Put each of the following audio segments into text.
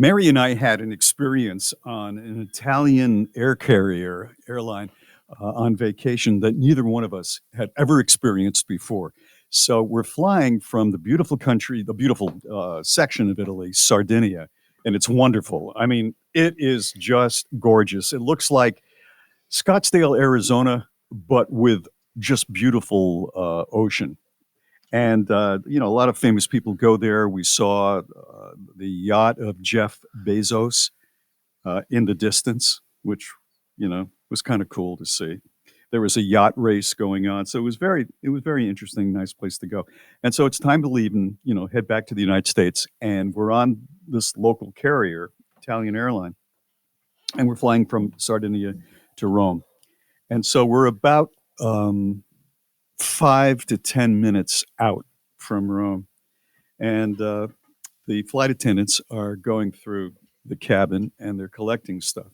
Mary and I had an experience on an Italian airline on vacation that neither one of us had ever experienced before. So we're flying from the beautiful country, the beautiful section of Italy, Sardinia, and it's wonderful. I mean, it is just gorgeous. It looks like Scottsdale, Arizona, but with just beautiful ocean. And, a lot of famous people go there. We saw the yacht of Jeff Bezos in the distance, which, was kind of cool to see. There was a yacht race going on. So it was very interesting, nice place to go. And so it's time to leave and, head back to the United States. And we're on this local carrier, Italian airline, and we're flying from Sardinia to Rome. And so we're about 5 to 10 minutes out from Rome. And the flight attendants are going through the cabin and they're collecting stuff.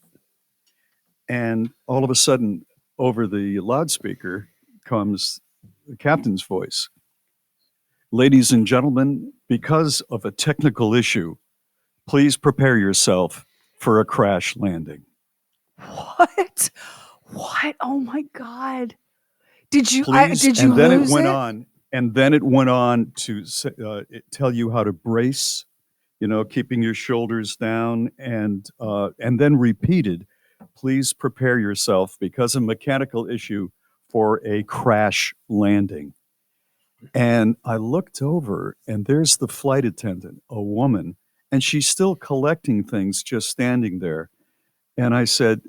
And all of a sudden, over the loudspeaker comes the captain's voice. Ladies and gentlemen, because of a technical issue, please prepare yourself for a crash landing. What? Oh my God. Did you Please, and then lose it went on, and then it went on to tell you how to brace, keeping your shoulders down, and then repeated, please prepare yourself because of mechanical issue for a crash landing. And I looked over, and there's the flight attendant, a woman, and she's still collecting things, just standing there. And I said,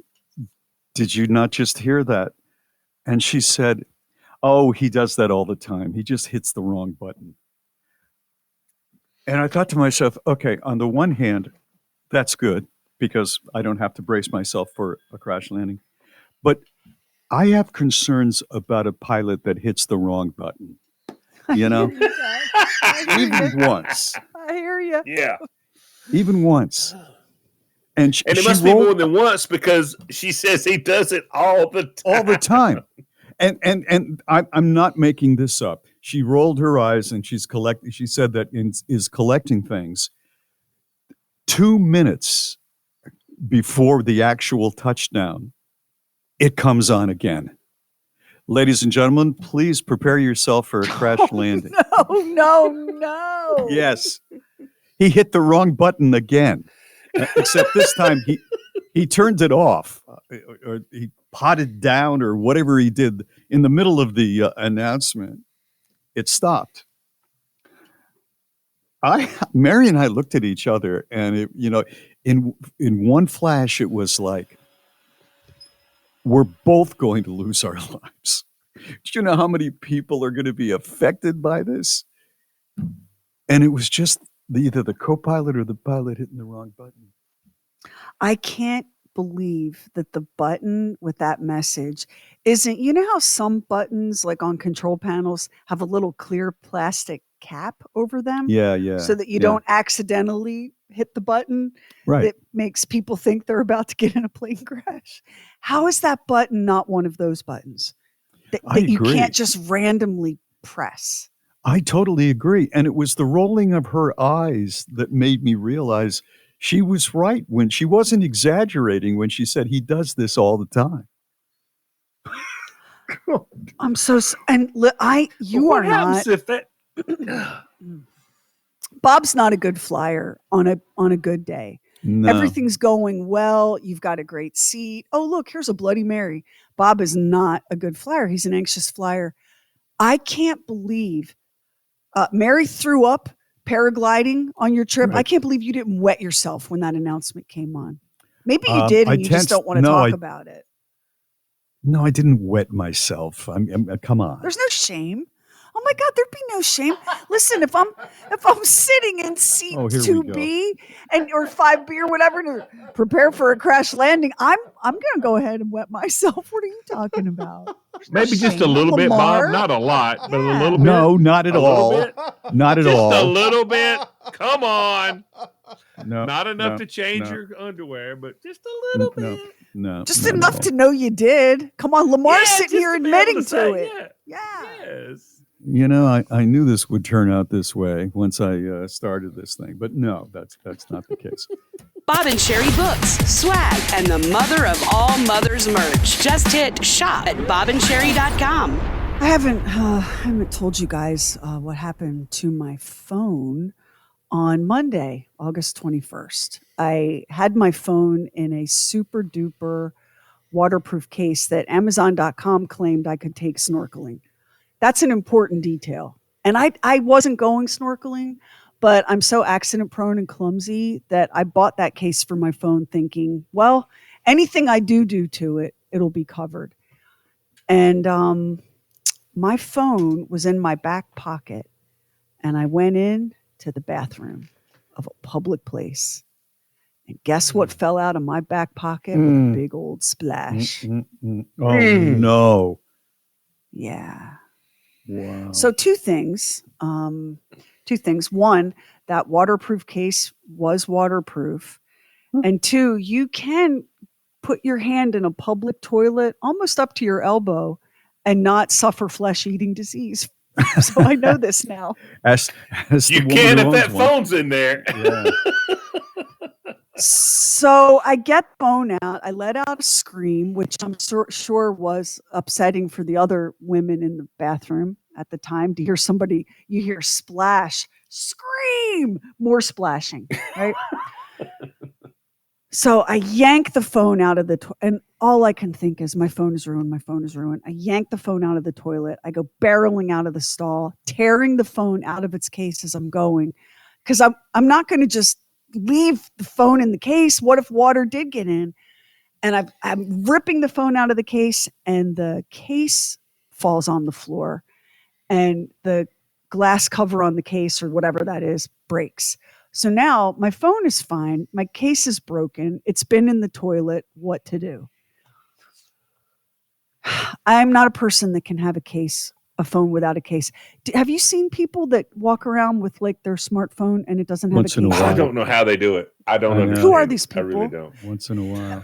did you not just hear that? And she said, oh, he does that all the time. He just hits the wrong button. And I thought to myself, okay, on the one hand, that's good because I don't have to brace myself for a crash landing. But I have concerns about a pilot that hits the wrong button. Even once. I hear you. Yeah. Even once. And it must be more than once because she says he does it all the time. All the time. And I'm not making this up. She rolled her eyes and she said that is collecting things 2 minutes before the actual touchdown. It comes on again. Ladies and gentlemen, please prepare yourself for a crash landing. No. Yes. He hit the wrong button again. Except this time he turned it off, or he potted down, or whatever he did in the middle of the announcement. It stopped. Mary and I looked at each other, and in one flash, it was like we're both going to lose our lives. Do you know how many people are going to be affected by this? And it was just either the co-pilot or the pilot hitting the wrong button. I can't believe that the button with that message isn't, how some buttons like on control panels have a little clear plastic cap over them? Yeah. So that you don't accidentally hit the button that makes people think they're about to get in a plane crash. How is that button not one of those buttons that you can't just randomly press? I totally agree. And it was the rolling of her eyes that made me realize she was right when she wasn't exaggerating when she said he does this all the time. I'm so and you are not. If that Bob's not a good flyer on a good day. No. Everything's going well. You've got a great seat. Oh, look, here's a Bloody Mary. Bob is not a good flyer. He's an anxious flyer. I can't believe Mary threw up paragliding on your trip. Right. I can't believe you didn't wet yourself when that announcement came on. Maybe you did, and you just don't want to talk about it. No, I didn't wet myself. Come on. There's no shame. Oh my God, there'd be no shame. Listen, if I'm sitting in seat 2B or 5B or whatever to prepare for a crash landing, I'm gonna go ahead and wet myself. What are you talking about? Maybe just a little bit, Bob. Not a lot, but a little bit. No, not at all. Not at all. Just a little bit. Come on. No, not enough to change your underwear, but just a little bit. No. Just enough to know you did. Come on, Lamar's sitting here admitting to it. Yes. I knew this would turn out this way once I started this thing, but no, that's not the case. Bob and Sheri books, swag, and the mother of all mothers merch. Just hit shop at bobandsheri.com. I haven't told you guys what happened to my phone on Monday, August 21st. I had my phone in a super duper waterproof case that Amazon.com claimed I could take snorkeling. That's an important detail. And I wasn't going snorkeling, but I'm so accident prone and clumsy that I bought that case for my phone thinking, well, anything I do to it, it'll be covered. And my phone was in my back pocket, and I went in to the bathroom of a public place. And guess what fell out of my back pocket with a big old splash? Oh, no. Yeah. Wow. So two things. One, that waterproof case was waterproof. And two, you can put your hand in a public toilet almost up to your elbow and not suffer flesh-eating disease. So I know this now. As you can if that phone's in there. Yeah. So I get the phone out. I let out a scream, which I'm sure was upsetting for the other women in the bathroom at the time. To hear somebody, you hear splash, scream, more splashing, right? So I yank the phone out of the and all I can think is my phone is ruined. My phone is ruined. I yank the phone out of the toilet. I go barreling out of the stall, tearing the phone out of its case as I'm going, because I'm not going to just leave the phone in the case. What if water did get in? And I'm ripping the phone out of the case, and the case falls on the floor, and the glass cover on the case, or whatever that is, breaks. So now my phone is fine. My case is broken. It's been in the toilet. What to do? I'm not a person that can have a phone without a case. Have you seen people that walk around with like their smartphone and it doesn't have a case? I don't know how they do it. I don't know. Who are these people? I really don't. Once in a while.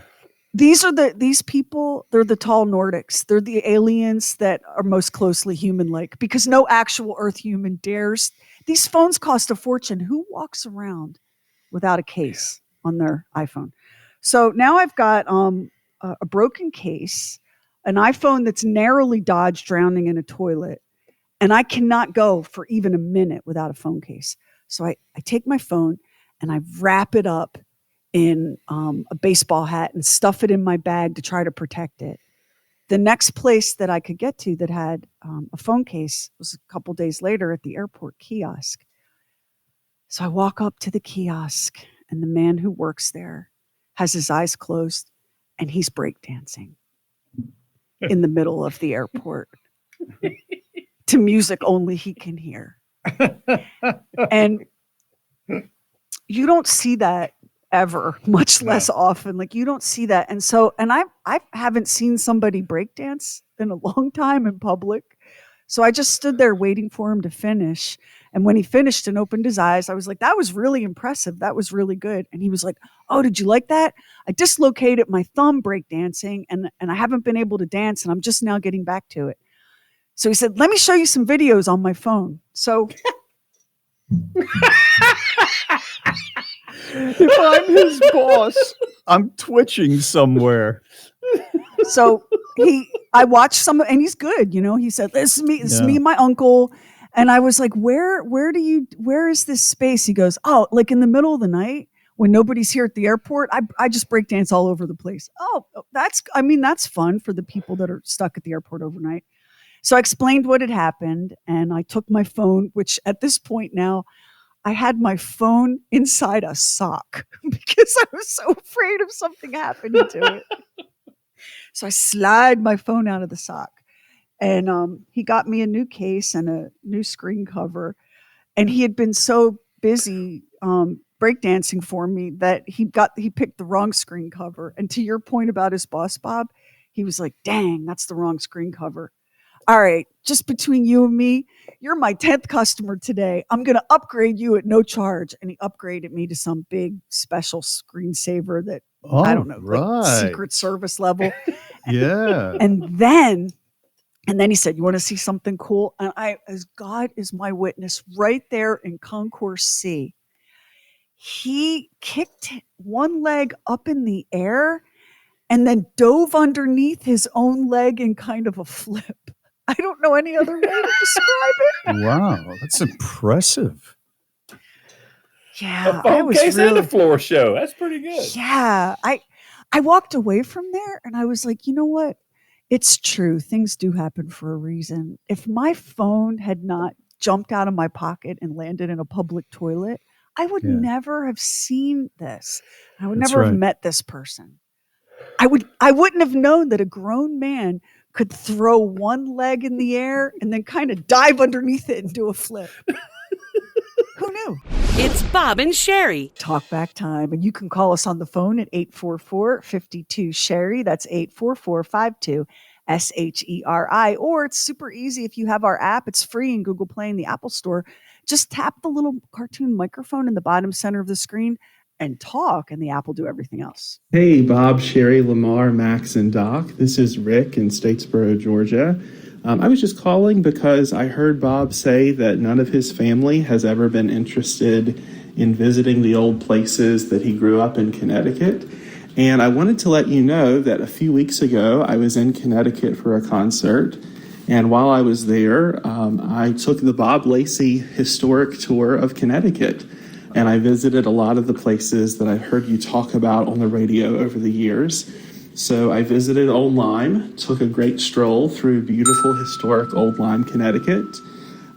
These people, they're the tall Nordics. They're the aliens that are most closely human-like, because no actual Earth human dares. These phones cost a fortune. Who walks around without a case on their iPhone? So now I've got a broken case, an iPhone that's narrowly dodged drowning in a toilet, and I cannot go for even a minute without a phone case. So I take my phone and I wrap it up in a baseball hat and stuff it in my bag to try to protect it. The next place that I could get to that had a phone case was a couple days later at the airport kiosk. So I walk up to the kiosk, and the man who works there has his eyes closed, and he's breakdancing in the middle of the airport to music only he can hear. And you don't see that ever, much less often. Like, you don't see that. And I haven't seen somebody breakdance in a long time in public. So I just stood there waiting for him to finish. And when he finished and opened his eyes, I was like, that was really impressive. That was really good. And he was like, oh, did you like that? I dislocated my thumb breakdancing, and I haven't been able to dance, and I'm just now getting back to it. So he said, let me show you some videos on my phone. So if I'm his boss, I'm twitching somewhere. So I watched some, and he's good. He said, this is me and my uncle. And I was like, where is this space? He goes, oh, like in the middle of the night when nobody's here at the airport, I just break dance all over the place. Oh, that's fun for the people that are stuck at the airport overnight. So I explained what had happened, and I took my phone, which at this point now, I had my phone inside a sock because I was so afraid of something happening to it. So I slide my phone out of the sock, and he got me a new case and a new screen cover. And he had been so busy breakdancing for me that he picked the wrong screen cover. And to your point about his boss, Bob, he was like, dang, that's the wrong screen cover. All right, just between you and me, you're my 10th customer today. I'm going to upgrade you at no charge. And he upgraded me to some big special screensaver that, I don't know, like Secret Service level. Yeah. And then And then he said, "You want to see something cool?" And as God is my witness, right there in Concourse C, he kicked one leg up in the air and then dove underneath his own leg in kind of a flip. I don't know any other way to describe it. Wow, that's impressive. Yeah, A phone case and a floor show. That's pretty good. Yeah, I walked away from there and I was like, you know what? It's true. Things do happen for a reason. If my phone had not jumped out of my pocket and landed in a public toilet, I would never have seen this. I would never have met this person. I wouldn't have known that a grown man could throw one leg in the air and then kind of dive underneath it and do a flip. Who knew? It's Bob and Sheri. Talk back time. And you can call us on the phone at 844-52-SHERI. That's 844-52-SHERI. Or it's super easy if you have our app. It's free in Google Play and the Apple Store. Just tap the little cartoon microphone in the bottom center of the screen and talk, and the app will do everything else. Hey, Bob, Sheri, Lamar, Max, and Doc. This is Rick in Statesboro, Georgia. I was just calling because I heard Bob say that none of his family has ever been interested in visiting the old places that he grew up in Connecticut. And I wanted to let you know that a few weeks ago, I was in Connecticut for a concert. And while I was there, I took the Bob Lacey historic tour of Connecticut. And I visited a lot of the places that I've heard you talk about on the radio over the years. So I visited Old Lyme, took a great stroll through beautiful historic Old Lyme, Connecticut.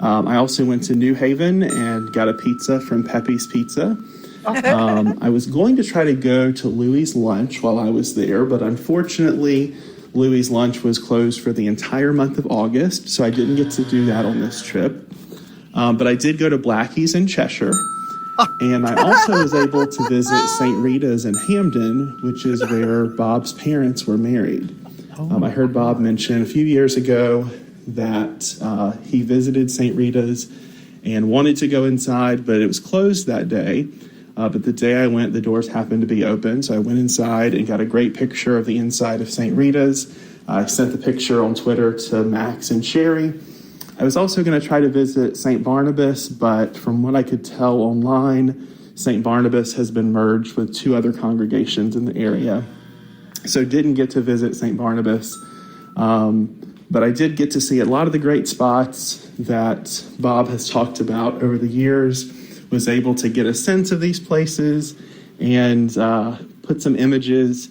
I also went to New Haven and got a pizza from Pepe's Pizza. I was going to try to go to Louie's Lunch while I was there, but unfortunately, Louie's Lunch was closed for the entire month of August, so I didn't get to do that on this trip. But I did go to Blackie's in Cheshire. And I also was able to visit St. Rita's in Hamden, which is where Bob's parents were married. I heard Bob mention a few years ago that he visited St. Rita's and wanted to go inside, but it was closed that day. But the day I went, the doors happened to be open. So I went inside and got a great picture of the inside of St. Rita's. I sent the picture on Twitter to Max and Sheri. I was also going to try to visit St. Barnabas, but from what I could tell online, St. Barnabas has been merged with two other congregations in the area. So didn't get to visit St. Barnabas, but I did get to see a lot of the great spots that Bob has talked about over the years, was able to get a sense of these places and put some images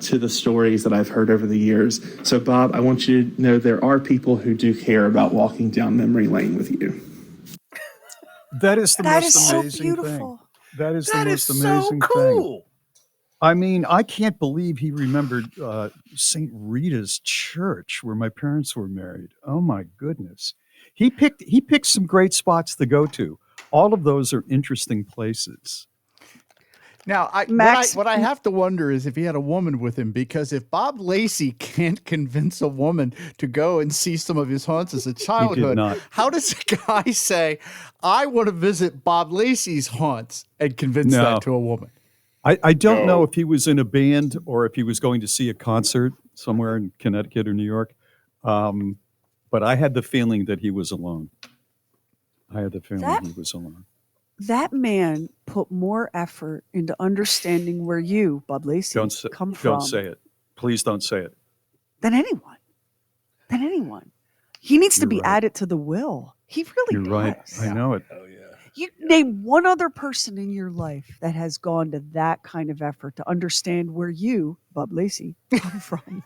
to the stories that I've heard over the years. So, Bob, I want you to know there are people who do care about walking down memory lane with you. That is the most so amazing beautiful. thing. That is the most is amazing so cool. thing. I mean, I can't believe he remembered St. Rita's Church where my parents were married. Oh my goodness. He picked some great spots to go to. All of those are interesting places. Now, Max, what I have to wonder is if he had a woman with him, because if Bob Lacey can't convince a woman to go and see some of his haunts as a childhood, how does a guy say, I want to visit Bob Lacey's haunts and convince that to a woman? I don't know if he was in a band or if he was going to see a concert somewhere in Connecticut or New York, but I had the feeling that he was alone. He was alone. That man put more effort into understanding where you, Bob Lacey, come from. Don't say it. Please don't say it. Than anyone. He needs to be added to the will. He really does. You're right. I know it. Oh, yeah. You name one other person in your life that has gone to that kind of effort to understand where you, Bob Lacey, come from.